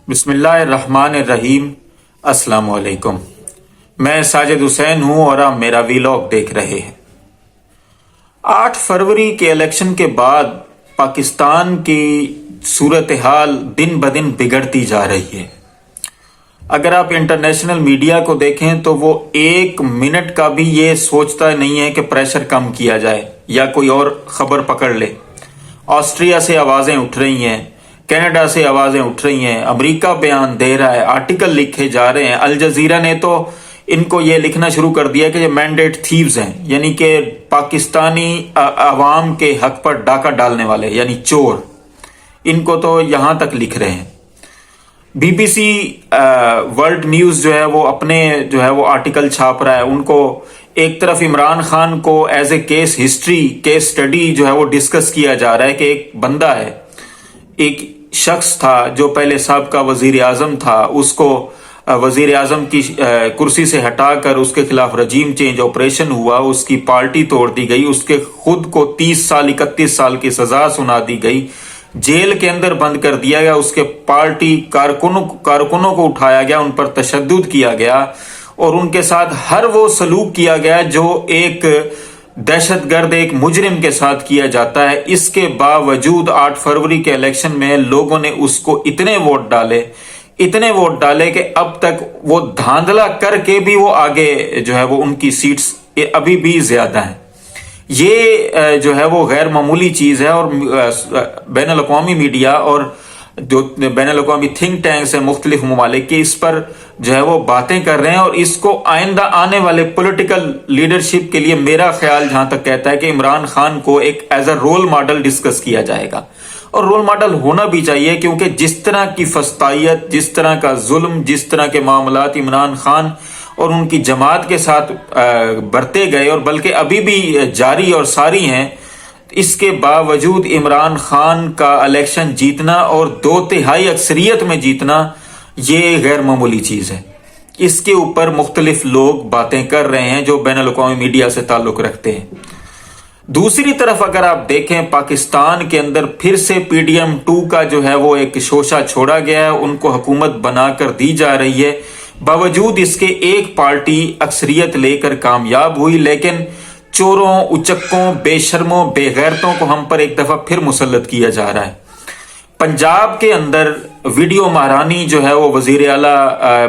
बिस्मिल्लाहिर्रहमानिर्रहीम। अस्सलाम वालेकुम। मैं साजिद हुसैन हूं और आप मेरा वीलॉग देख रहे हैं। 8 फरवरी के इलेक्शन के बाद पाकिस्तान की सूरत हाल दिन ब दिन बिगड़ती जा रही है। अगर आप इंटरनेशनल मीडिया को देखें तो वो 1 मिनट का भी ये सोचता नहीं है कि प्रेशर कम किया जाए या कोई और खबर पकड़ ले। ऑस्ट्रिया से आवाजें उठ रही हैं, कनाडा से आवाजें उठ रही हैं, अमेरिका बयान दे रहा है, आर्टिकल लिखे जा रहे हैं। अल जजीरा ने तो इनको ये लिखना शुरू कर दिया कि ये मैंडेट थीव्स हैं, यानी कि पाकिस्तानी अवाम के हक पर डाका डालने वाले, यानी चोर। इनको तो यहां तक लिख रहे हैं। बीबीसी वर्ल्ड न्यूज जो है वो अपने जो है वो आर्टिकल छाप रहा है। उनको एक तरफ इमरान खान को as a case history, case study जो है वो डिस्कस किया जा रहा है कि एक बंदा है, एक शख्स था जो पहले साबका वजीर आजम था, उसको वजीर आजम की कुर्सी से हटाकर उसके खिलाफ रजीम चेंज ऑपरेशन हुआ, उसकी पार्टी तोड़ दी गई, उसके खुद को 30 साल 31 साल की सजा सुना दी गई, जेल के अंदर बंद कर दिया गया, उसके पार्टी कारकुनों को उठाया गया, उन पर तशद्दुद किया गया और उनके साथ हर वो सलूक किया गया जो एक दहशतगर्द, एक मुजरिम के साथ किया जाता है। इसके बावजूद 8 फरवरी के इलेक्शन में लोगों ने उसको इतने वोट डाले कि अब तक वो धांधला करके भी वो आगे जो है वो उनकी सीट्स अभी भी ज्यादा हैं। ये जो है वो गैर मामूली चीज है और बैनुल अक़वामी मीडिया और जो बैनुल अक़वामी थिंक टैंक्स है मुख्तलिफ ममालिक के इस पर जो है वो बातें कर रहे हैं और इसको आइंदा आने वाले पॉलिटिकल लीडरशिप के लिए मेरा ख्याल जहां तक कहता है कि इमरान खान को एक as a role model discuss किया जाएगा। और रोल मॉडल होना भी चाहिए, क्योंकि जिस तरह की फस्तायत, जिस तरह का जुल्म, जिस तरह के मामलात इमरान खान और उनकी जमात के साथ बरते गए और बल्कि अभी भी जारी और सारी हैं, इसके बावजूद इमरान खान का इलेक्शन जीतना और 2/3 अक्सरियत में जीतना ये गैर मामूली चीज है। इसके ऊपर मुख्तलिफ लोग बातें कर रहे हैं जो बैनुल अक़वामी मीडिया से ताल्लुक रखते हैं। दूसरी तरफ अगर आप देखें, पाकिस्तान के अंदर फिर से PDM-2 का जो है वो एक शोशा छोड़ा गया है, उनको हुकूमत बनाकर दी जा रही है। बावजूद इसके एक पार्टी अक्सरियत लेकर कामयाब हुई, लेकिन चोरों, उचक्कों, बेशर्मों, बेगैरतों को हम पर एक दफा फिर मुसल्लत किया जा रहा है। पंजाब के अंदर वीडियो महारानी जो है वो वजीर आला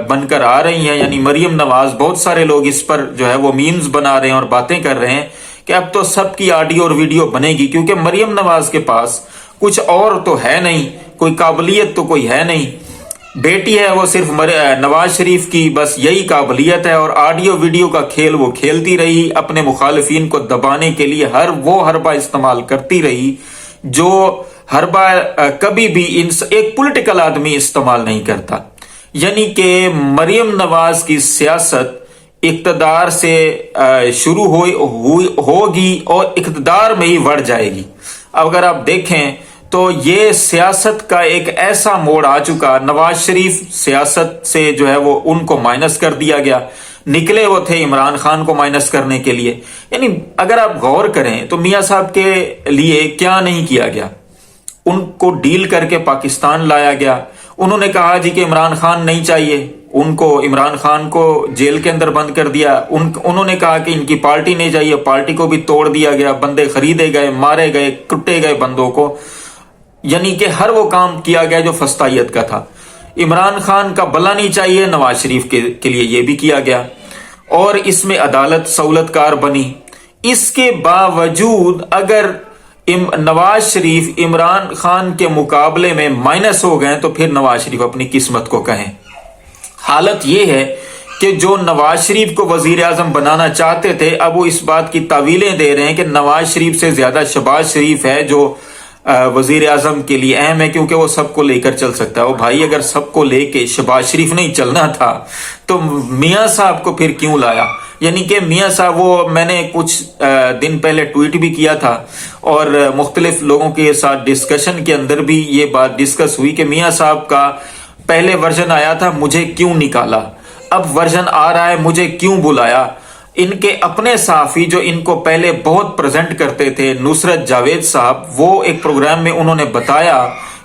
बनकर आ रही हैं, यानी मरियम नवाज। बहुत सारे लोग इस पर जो है वो मीम्स बना रहे हैं और बातें कर रहे हैं कि अब तो सबकी ऑडियो और वीडियो बनेगी, क्योंकि मरियम नवाज के पास कुछ और तो है नहीं, कोई काबिलियत तो कोई है नहीं। बेटी है वो सिर्फ नवाज शरीफ की, बस यही काबिलियत है और ऑडियो वीडियो का खेल वो खेलती रही, अपने मुखालिफिन को दबाने के लिए हर वो हरबा इस्तेमाल करती रही जो हरबा कभी भी एक पॉलिटिकल आदमी इस्तेमाल नहीं करता। यानी कि मरियम नवाज की सियासत इक्तदार से शुरू होगी और इक्तदार में ही बढ़ जाएगी। अगर आप देखें तो ये सियासत का एक ऐसा मोड़ आ चुका, नवाज शरीफ सियासत से जो है वो उनको माइनस कर दिया गया, निकले वो थे इमरान खान को माइनस करने के लिए। यानी अगर आप गौर करें तो मियां साहब के लिए क्या नहीं किया गया, उनको डील करके पाकिस्तान लाया गया। उन्होंने कहा जी कि इमरान खान नहीं चाहिए, उनको इमरान खान को जेल के अंदर बंद कर दिया। उन्होंने कहा कि इनकी पार्टी नहीं चाहिए, पार्टी को भी तोड़ दिया गया, बंदे खरीदे गए, मारे गए, कुटे गए बंदों को। यानी कि हर वो काम किया गया जो फस्तायत का था। इमरान खान का भला नहीं चाहिए, नवाज शरीफ के लिए ये भी किया गया और इसमें अदालत सहूलतकार बनी। इसके बावजूद अगर नवाज शरीफ इमरान खान के मुकाबले में माइनस हो गए तो फिर नवाज शरीफ अपनी किस्मत को कहें। हालत यह है कि जो नवाज शरीफ को वजीर आजम बनाना चाहते थे, अब वो इस बात की तावीलें दे रहे हैं कि नवाज शरीफ से ज्यादा शहबाज शरीफ है जो वजीर आजम के लिए अहम है, क्योंकि वो सबको लेकर चल सकता है। वो भाई अगर सबको लेके शहबाज शरीफ नहीं चलना था तो मियां साहब को फिर क्यों लाया? यानी कि मियां साहब, वो मैंने कुछ दिन पहले ट्वीट भी किया था और मुख्तलिफ लोगों के साथ डिस्कशन के अंदर भी ये बात डिस्कस हुई कि मियां साहब का पहले वर्जन आया था मुझे क्यों निकाला, अब वर्जन आ रहा है मुझे क्यों बुलाया। इनके अपने सहाफी जो इनको पहले बहुत प्रेजेंट करते थे, नुसरत जावेद साहब, वो एक प्रोग्राम में उन्होंने बताया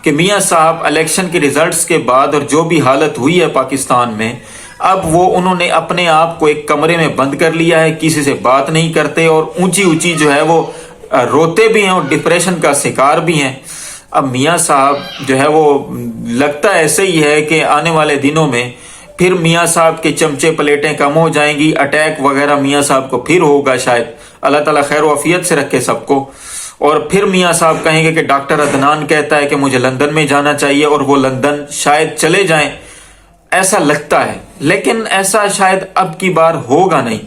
کہ میاں صاحب الیکشن کے ریزلٹس کے بعد اور جو بھی حالت ہوئی ہے پاکستان میں، اب انہوں نے اپنے آپ کو ایک کمرے میں بند کر لیا ہے، کسی سے بات نہیں کرتے اور اونچی اونچی جو ہے وہ روتے بھی ہیں اور ڈپریشن کا شکار بھی ہیں۔ اب میاں صاحب جو ہے وہ لگتا ایسے ہی ہے کہ آنے والے دنوں میں پھر میاں صاحب کے چمچے پلیٹیں کم ہو جائیں گی، اٹیک وغیرہ میاں صاحب کو پھر ہوگا شاید، اللہ تعالیٰ خیر و عافیت سے رکھے سب کو، اور پھر میاں صاحب کہیں گے کہ ڈاکٹر عدنان کہتا ہے کہ مجھے لندن میں جانا چاہیے، اور وہ لندن شاید چلے جائیں، ایسا لگتا ہے، لیکن ایسا شاید اب کی بار ہوگا نہیں۔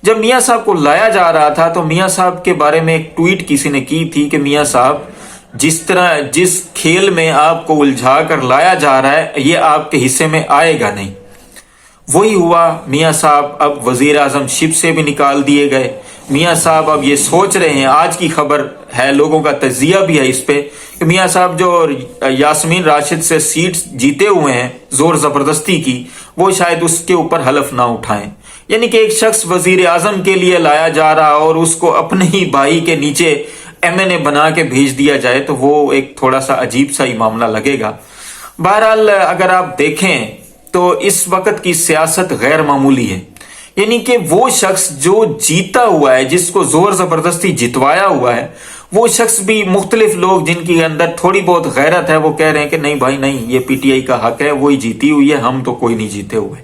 جب میاں صاحب کو لایا جا رہا تھا تو میاں صاحب کے بارے میں ایک ٹویٹ کسی نے کی تھی کہ میاں صاحب جس کھیل میں آپ کو الجھا کر لایا جا رہا ہے یہ آپ کے حصے میں آئے گا نہیں۔ وہی ہوا، میاں صاحب اب وزیر اعظم شپ سے بھی نکال دیے گئے۔ میاں صاحب اب یہ سوچ رہے ہیں، آج کی خبر ہے، لوگوں کا تجزیہ بھی ہے اس پہ، کہ میاں صاحب جو یاسمین راشد سے سیٹ جیتے ہوئے ہیں زور زبردستی کی، وہ شاید اس کے اوپر حلف نہ اٹھائیں۔ یعنی کہ ایک شخص وزیر اعظم کے لیے لایا جا رہا اور اس کو اپنے ہی بھائی کے نیچے MNA بنا کے بھیج دیا جائے تو وہ ایک تھوڑا سا عجیب سا ہی معاملہ لگے گا۔ بہرحال اگر آپ دیکھیں تو اس وقت کی سیاست غیر معمولی ہے، یعنی کہ وہ شخص جو جیتا ہوا ہے، جس کو زور زبردستی جتوایا ہوا ہے، وہ شخص بھی مختلف لوگ جن کے اندر تھوڑی بہت غیرت ہے وہ کہہ رہے ہیں کہ نہیں بھائی نہیں، یہ PTI کا حق ہے، وہی جیتی ہوئی ہے، ہم تو کوئی نہیں جیتے ہوئے۔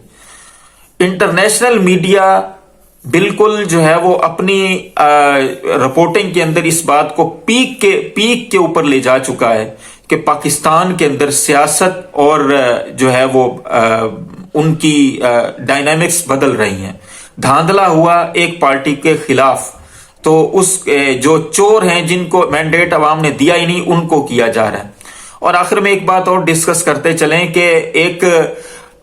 انٹرنیشنل میڈیا بالکل جو ہے وہ اپنی رپورٹنگ کے اندر اس بات کو پیک کے اوپر لے جا چکا ہے کہ پاکستان کے اندر سیاست اور جو ہے وہ ان کی ڈائنامکس بدل رہی ہیں۔ دھاندلا ہوا ایک پارٹی کے خلاف تو اس جو چور ہیں جن کو مینڈیٹ عوام نے دیا ہی نہیں ان کو کیا جا رہا ہے۔ اور آخر میں ایک بات اور ڈسکس کرتے چلیں کہ ایک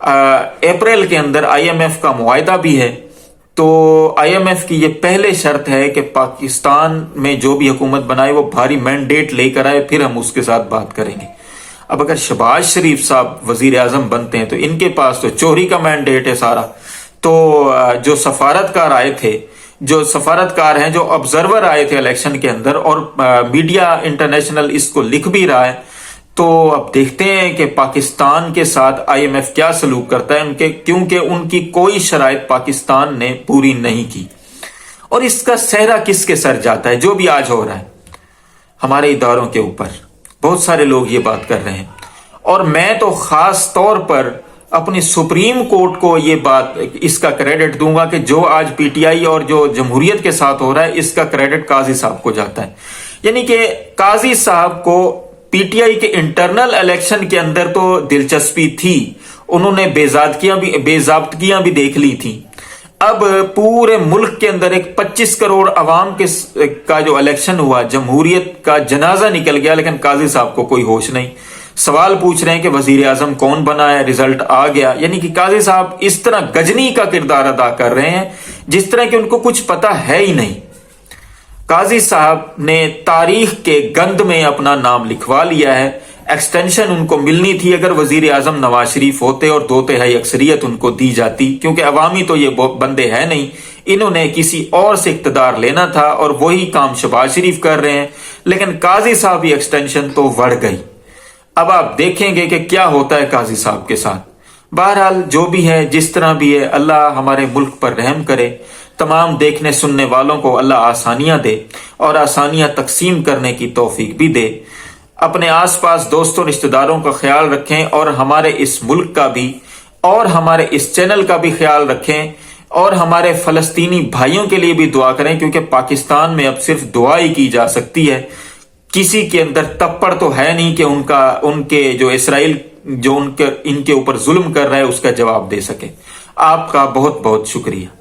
اپریل کے اندر IMF کا معاہدہ بھی ہے، تو IMF کی یہ پہلے شرط ہے کہ پاکستان میں جو بھی حکومت بنائے وہ بھاری مینڈیٹ لے کر آئے، پھر ہم اس کے ساتھ بات کریں گے۔ اب اگر شہباز شریف صاحب وزیر اعظم بنتے ہیں تو ان کے پاس تو چوری کا مینڈیٹ ہے سارا، تو جو سفارتکار آئے تھے، جو سفارتکار ہیں، جو آبزرور آئے تھے الیکشن کے اندر، اور میڈیا انٹرنیشنل اس کو لکھ بھی رہا ہے، تو اب دیکھتے ہیں کہ پاکستان کے ساتھ IMF کیا سلوک کرتا ہے، کیونکہ ان کی کوئی شرائط پاکستان نے پوری نہیں کی، اور اس کا سہرا کس کے سر جاتا ہے؟ جو بھی آج ہو رہا ہے ہمارے اداروں کے اوپر، بہت سارے لوگ یہ بات کر رہے ہیں، اور میں تو خاص طور پر اپنی سپریم کورٹ کو یہ بات، اس کا کریڈٹ دوں گا کہ جو آج PTI اور جو جمہوریت کے ساتھ ہو رہا ہے اس کا کریڈٹ قاضی صاحب کو جاتا ہے۔ یعنی کہ قاضی صاحب کو PTI کے انٹرنل الیکشن کے اندر تو دلچسپی تھی، انہوں نے بے ضابطگیاں بھی دیکھ لی تھی، اب پورے ملک کے اندر ایک 25 کروڑ عوام کا جو الیکشن ہوا، جمہوریت کا جنازہ نکل گیا، لیکن قاضی صاحب کو کوئی ہوش نہیں، سوال پوچھ رہے ہیں کہ وزیر اعظم کون بنا ہے، رزلٹ آ گیا۔ یعنی کہ قاضی صاحب اس طرح گجنی کا کردار ادا کر رہے ہیں جس طرح کہ ان کو کچھ پتا ہے ہی نہیں۔ قاضی صاحب نے تاریخ کے گند میں اپنا نام لکھوا لیا ہے، ایکسٹینشن ان کو ملنی تھی اگر وزیر اعظم نواز شریف ہوتے اور 2/3 اکثریت ان کو دی جاتی، کیونکہ عوامی تو یہ بندے ہیں نہیں، انہوں نے کسی اور سے اقتدار لینا تھا اور وہی کام شہباز شریف کر رہے ہیں، لیکن قاضی صاحب کی ایکسٹینشن تو بڑھ گئی۔ اب آپ دیکھیں گے کہ کیا ہوتا ہے قاضی صاحب کے ساتھ۔ بہرحال جو بھی ہے، جس طرح بھی ہے، اللہ ہمارے ملک پر رحم کرے، تمام دیکھنے سننے والوں کو اللہ آسانیاں دے اور آسانیاں تقسیم کرنے کی توفیق بھی دے۔ اپنے آس پاس دوستوں رشتہ داروں کا خیال رکھیں، اور ہمارے اس ملک کا بھی اور ہمارے اس چینل کا بھی خیال رکھیں، اور ہمارے فلسطینی بھائیوں کے لیے بھی دعا کریں، کیونکہ پاکستان میں اب صرف دعا ہی کی جا سکتی ہے، کسی کے اندر تپڑ تو ہے نہیں کہ ان کے جو اسرائیل جو ان کے اوپر ظلم کر رہا ہے اس کا جواب دے سکے۔ آپ کا بہت بہت شکریہ۔